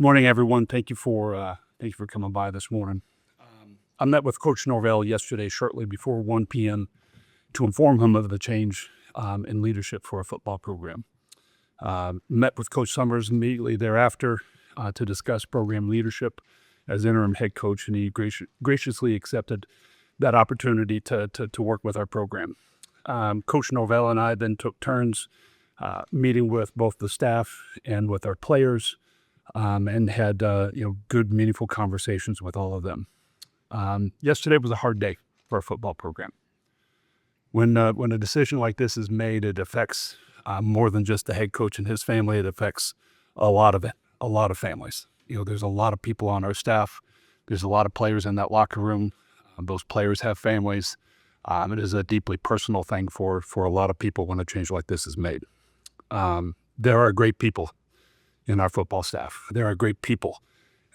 Morning, everyone. Thank you for coming by this morning. I met with Coach Norvell yesterday shortly before 1 p.m. to inform him of the change in leadership for our football program. Met with Coach Summers immediately thereafter to discuss program leadership as interim head coach, and he graciously accepted that opportunity to work with our program. Coach Norvell and I then took turns meeting with both the staff and with our players, and had good, meaningful conversations with all of them. Yesterday was a hard day for our football program. When a decision like this is made, it affects more than just the head coach and his family. It affects a lot of families. There's a lot of people on our staff. There's a lot of players in that locker room. Those players have families. It is a deeply personal thing for a lot of people when a change like this is made. There are great people in our football staff. There are great people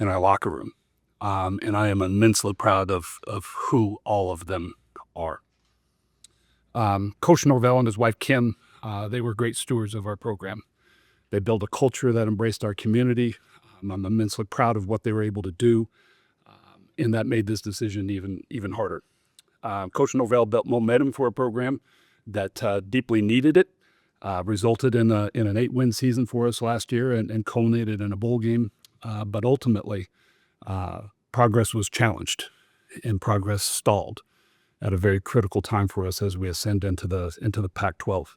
in our locker room. And I am immensely proud of who all of them are. Coach Norvell and his wife, Kim, they were great stewards of our program. They built a culture that embraced our community. I'm immensely proud of what they were able to do, and that made this decision even harder. Coach Norvell built momentum for a program that deeply needed it, resulted in an 8-win season for us last year and culminated in a bowl game. But ultimately, progress was challenged and progress stalled at a very critical time for us as we ascend into the Pac-12.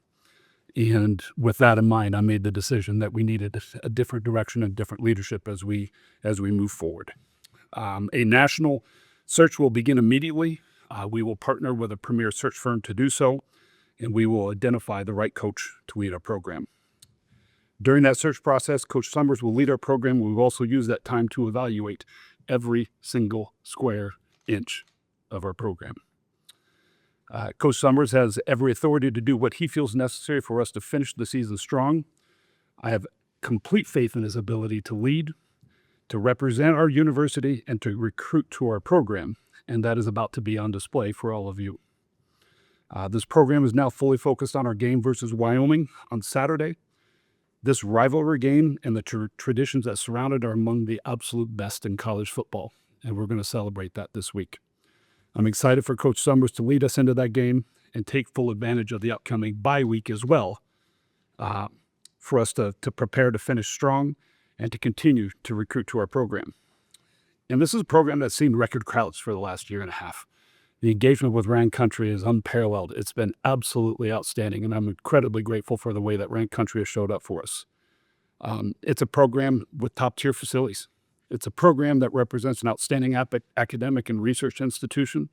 And with that in mind, I made the decision that we needed a different direction and different leadership as we move forward. A national search will begin immediately. We will partner with a premier search firm to do so, and we will identify the right coach to lead our program. During that search process, Coach Summers will lead our program. We will also use that time to evaluate every single square inch of our program. Coach Summers has every authority to do what he feels necessary for us to finish the season strong. I have complete faith in his ability to lead, to represent our university, and to recruit to our program, and that is about to be on display for all of you. This program is now fully focused on our game versus Wyoming on Saturday. This rivalry game and the traditions that surround it are among the absolute best in college football, and we're going to celebrate that this week. I'm excited for Coach Summers to lead us into that game and take full advantage of the upcoming bye week as well, for us to prepare to finish strong and to continue to recruit to our program. And this is a program that's seen record crowds for the last year and a half. The engagement with Rand Country is unparalleled. It's been absolutely outstanding, and I'm incredibly grateful for the way that Rand Country has showed up for us. It's a program with top-tier facilities. It's a program that represents an outstanding academic and research institution.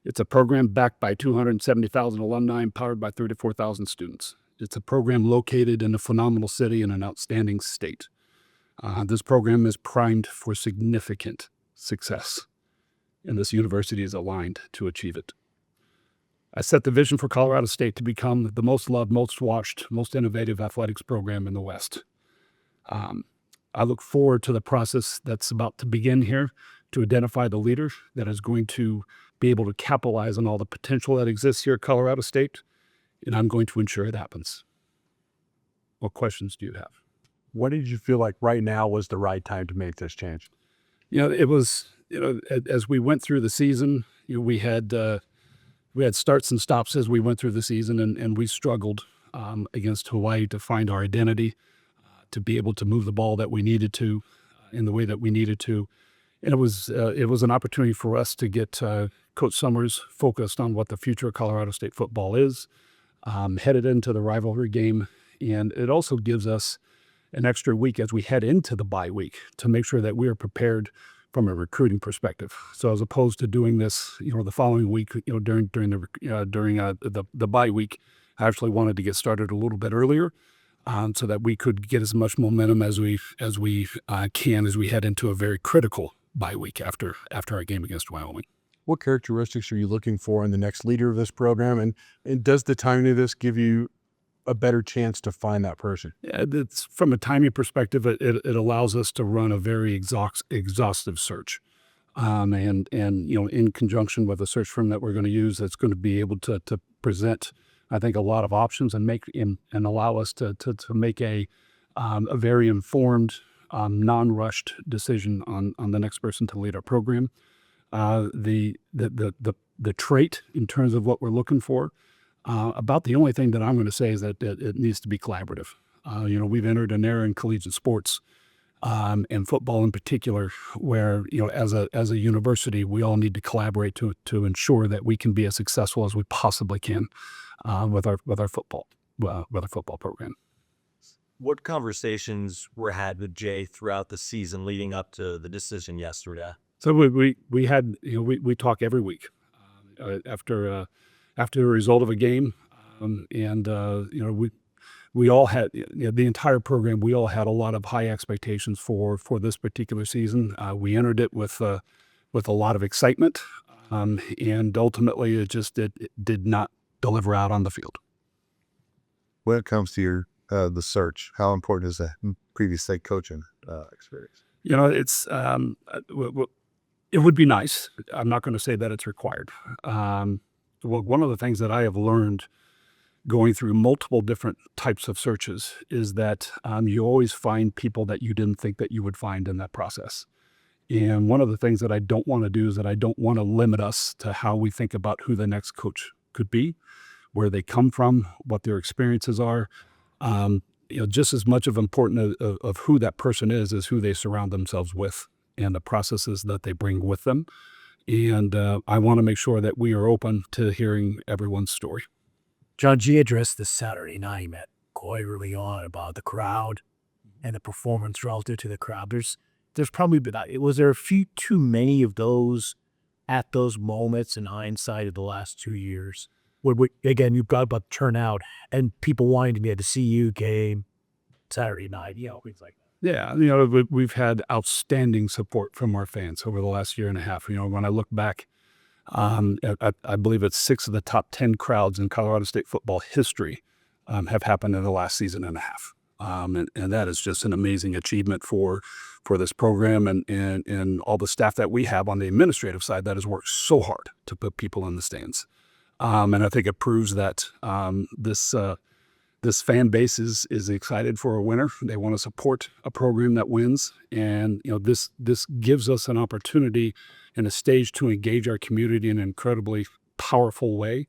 It's a program backed by 270,000 alumni and powered by 34,000 students. It's a program located in a phenomenal city in an outstanding state. This program is primed for significant success, and this university is aligned to achieve it. I set the vision for Colorado State to become the most loved, most watched, most innovative athletics program in the West. I look forward to the process that's about to begin here to identify the leader that is going to be able to capitalize on all the potential that exists here at Colorado State, and I'm going to ensure it happens. What questions do you have? What did you feel like right now was the right time to make this change? It was, as we went through the season, we had starts and stops as we went through the season, and we struggled against Hawaii to find our identity, to be able to move the ball that we needed to in the way that we needed to. And it was an opportunity for us to get Coach Summers focused on what the future of Colorado State football is, headed into the rivalry game. And it also gives us an extra week as we head into the bye week to make sure that we are prepared from a recruiting perspective. So as opposed to doing this, the following week, during the bye week, I actually wanted to get started a little bit earlier, so that we could get as much momentum as we can as we head into a very critical bye week after our game against Wyoming. What characteristics are you looking for in the next leader of this program, and does the timing of this give you a better chance to find that person? Yeah, it's, from a timing perspective, it allows us to run a very exhaustive search, and in conjunction with a search firm that we're going to use, that's going to be able to present, I think, a lot of options and allow us to make a very informed non-rushed decision on the next person to lead our program. The trait in terms of what we're looking for, about the only thing that I'm going to say is that it needs to be collaborative. We've entered an era in collegiate sports, and football in particular, where as a university, we all need to collaborate to ensure that we can be as successful as we possibly can with our football program. What conversations were had with Jay throughout the season leading up to the decision yesterday? So we had we talk every week after the result of a game, and we all had the entire program. We all had a lot of high expectations for this particular season. We entered it with a lot of excitement, and ultimately it did not deliver out on the field. When it comes to your the search, how important is that previous state coaching experience? It's it would be nice. I'm not going to say that it's required. One of the things that I have learned going through multiple different types of searches is that you always find people that you didn't think that you would find in that process. And one of the things that I don't want to do is that I don't want to limit us to how we think about who the next coach could be, where they come from, what their experiences are. Just as much of important of who that person is who they surround themselves with and the processes that they bring with them. And I want to make sure that we are open to hearing everyone's story. John G. addressed this Saturday night at quite early on about the crowd and the performance relative to the crowd. There's probably been, was there a few too many of those at those moments in hindsight of the last 2 years? Again, you've got about the turnout and people wanting to be at the CU game Saturday night, things like that. Yeah, we've had outstanding support from our fans over the last year and a half. When I look back, I believe it's 6 of the top 10 crowds in Colorado State football history have happened in the last season and a half. And that is just an amazing achievement for this program and all the staff that we have on the administrative side that has worked so hard to put people in the stands. And I think it proves that this fan base is excited for a winner. They want to support a program that wins. And, this gives us an opportunity and a stage to engage our community in an incredibly powerful way.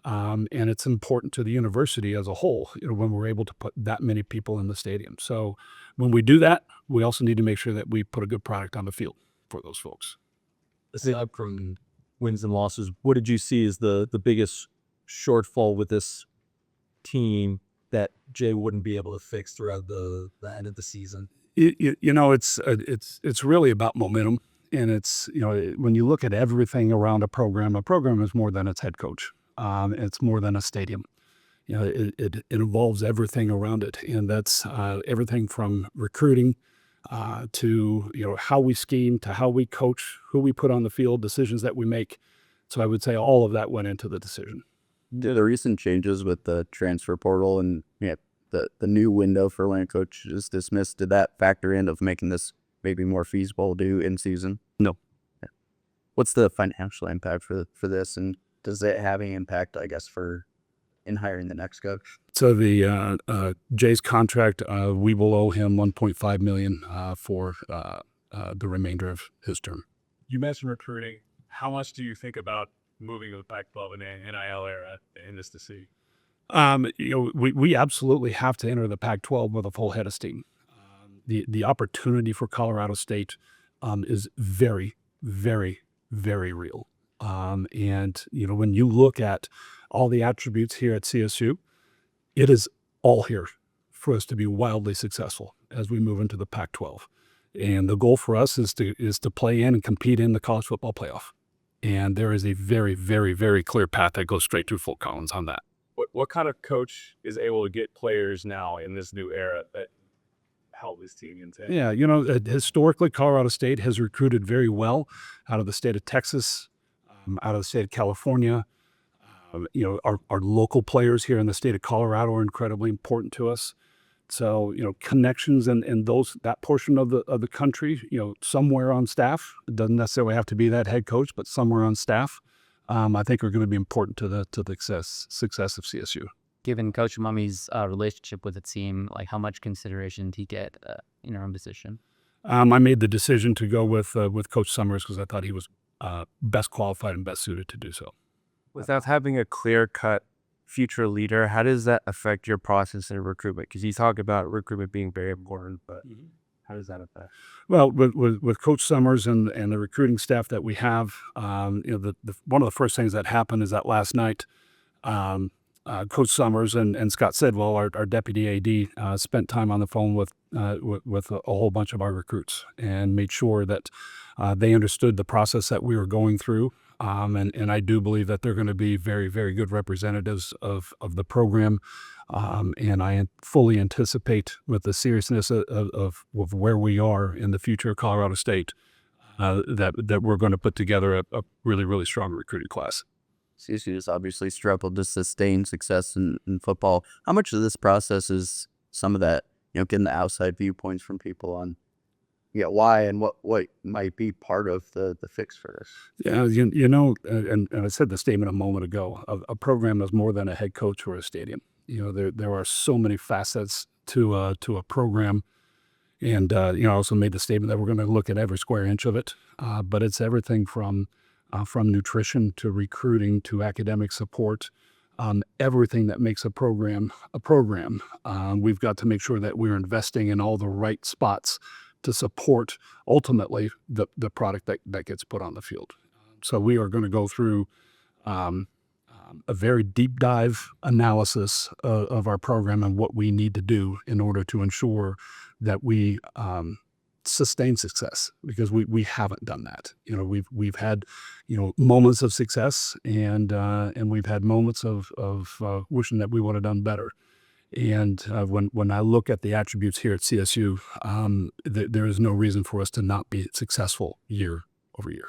And it's important to the university as a whole, when we're able to put that many people in the stadium. So when we do that, we also need to make sure that we put a good product on the field for those folks. Aside from wins and losses, what did you see as the biggest shortfall with this team that Jay wouldn't be able to fix throughout the end of the season? It's really about momentum. And it's, when you look at everything around a program is more than its head coach. It's more than a stadium. It involves everything around it. And that's everything from recruiting to, how we scheme, to how we coach, who we put on the field, decisions that we make. So I would say all of that went into the decision. Do the recent changes with the transfer portal and the new window for when a coach is dismissed, did that factor in of making this maybe more feasible to do in season? No. Yeah. What's the financial impact for this, and does it have any impact, I guess, in hiring the next coach? So the Jay's contract, we will owe him $1.5 million for the remainder of his term. You mentioned recruiting. How much do you think about moving to the Pac-12 in the NIL era in this to see? We absolutely have to enter the Pac-12 with a full head of steam. The opportunity for Colorado State is very, very, very real. And when you look at all the attributes here at CSU, it is all here for us to be wildly successful as we move into the Pac-12. And the goal for us is to play in and compete in the college football playoff. And there is a very, very, very clear path that goes straight to Fort Collins on that. What kind of coach is able to get players now in this new era that help this team into? Yeah, historically, Colorado State has recruited very well out of the state of Texas, out of the state of California. Our local players here in the state of Colorado are incredibly important to us. So, connections in that portion of the country, somewhere on staff, it doesn't necessarily have to be that head coach, but somewhere on staff, I think are going to be important to the success of CSU. given Coach Mummy's relationship with the team, like how much consideration did he get interim position? I made the decision to go with Coach Summers because I thought he was best qualified and best suited to do so. Without having a clear-cut future leader, how does that affect your process in recruitment? Because you talk about recruitment being very important, but how does that affect? Well, with Coach Summers and the recruiting staff that we have, the one of the first things that happened is that last night, Coach Summers and Scott Sidwell, our deputy AD, spent time on the phone with a whole bunch of our recruits and made sure that they understood the process that we were going through. And I do believe that they're going to be very, very good representatives of the program. And I fully anticipate, with the seriousness of where we are in the future of Colorado State, that we're going to put together a really, really strong recruiting class. CSU has obviously struggled to sustain success in football. How much of this process is some of that, getting the outside viewpoints from people on why and what might be part of the fix for this? Yeah, and I said the statement a moment ago, a program is more than a head coach or a stadium. There are so many facets to a program. And, I also made the statement that we're going to look at every square inch of it. But it's everything from nutrition to recruiting to academic support, everything that makes a program a program. We've got to make sure that we're investing in all the right spots to support ultimately the product that gets put on the field. So we are going to go through a very deep dive analysis of our program and what we need to do in order to ensure that we sustain success, because we haven't done that. We've had moments of success and we've had moments of wishing that we would have done better. And when I look at the attributes here at CSU, there is no reason for us to not be successful year over year.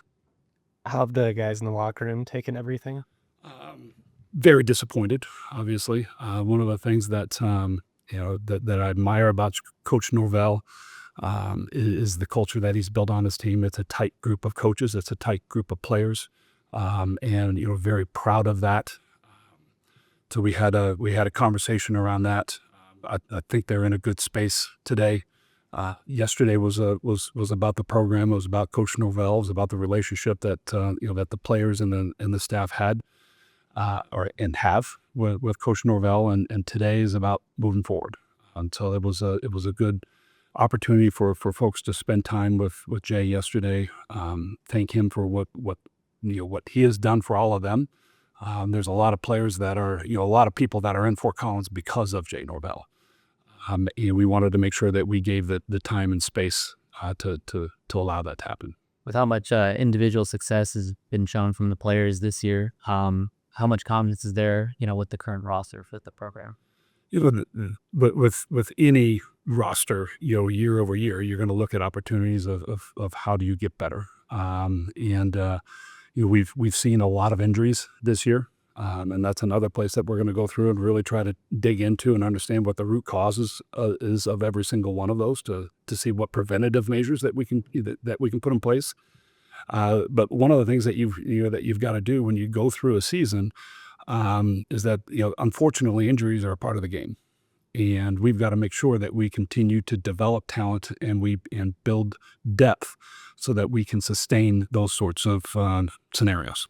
How have the guys in the locker room taken everything? Very disappointed, obviously. One of the things that that I admire about Coach Norvell is the culture that he's built on his team. It's a tight group of coaches. It's a tight group of players, and very proud of that. So we had a conversation around that. I think they're in a good space today. Yesterday was about the program. It was about Coach Norvell. It was about the relationship that that the players and the staff had and have with Coach Norvell. And today is about moving forward. And so it was a good opportunity for folks to spend time with Jay yesterday. Thank him for what he has done for all of them. There's a lot of players that are, a lot of people that are in Fort Collins because of Jay Norvell. And we wanted to make sure that we gave the time and space to allow that to happen. With how much individual success has been shown from the players this year, how much confidence is there, with the current roster for the program? But with any roster, year over year, you're going to look at opportunities of how do you get better. We've seen a lot of injuries this year, and that's another place that we're going to go through and really try to dig into and understand what the root causes is of every single one of those to see what preventative measures that we can put in place. But one of the things that you've got to do when you go through a season is that unfortunately injuries are a part of the game, and we've got to make sure that we continue to develop talent and build depth so that we can sustain those sorts of scenarios.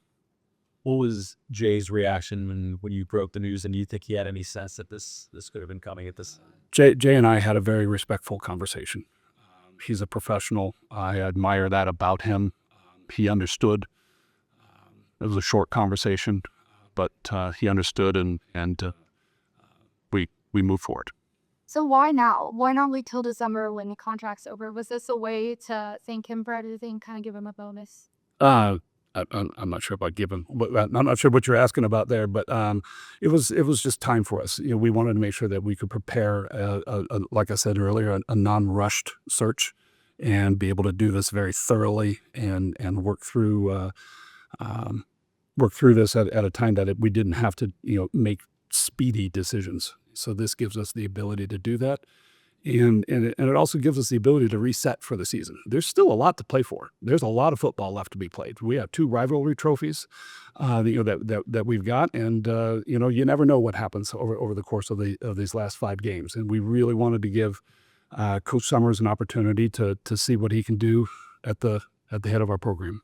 What was Jay's reaction when you broke the news, and do you think he had any sense that this could have been coming at this? Jay and I had a very respectful conversation. He's a professional. I admire that about him. He understood. It was a short conversation, but he understood, and we moved forward. So why now? Why not wait till December when the contract's over? Was this a way to thank him for everything, kind of give him a bonus? I'm not sure about giving. I'm not sure what you're asking about there, but it was just time for us. We wanted to make sure that we could prepare, like I said earlier, a non-rushed search, and be able to do this very thoroughly and work through this at a time that we didn't have to make speedy decisions. So this gives us the ability to do that. And it also gives us the ability to reset for the season. There's still a lot to play for. There's a lot of football left to be played. We have 2 rivalry trophies, that we've got, and you never know what happens over the course of these last 5 games. And we really wanted to give Coach Summers an opportunity to see what he can do at the head of our program.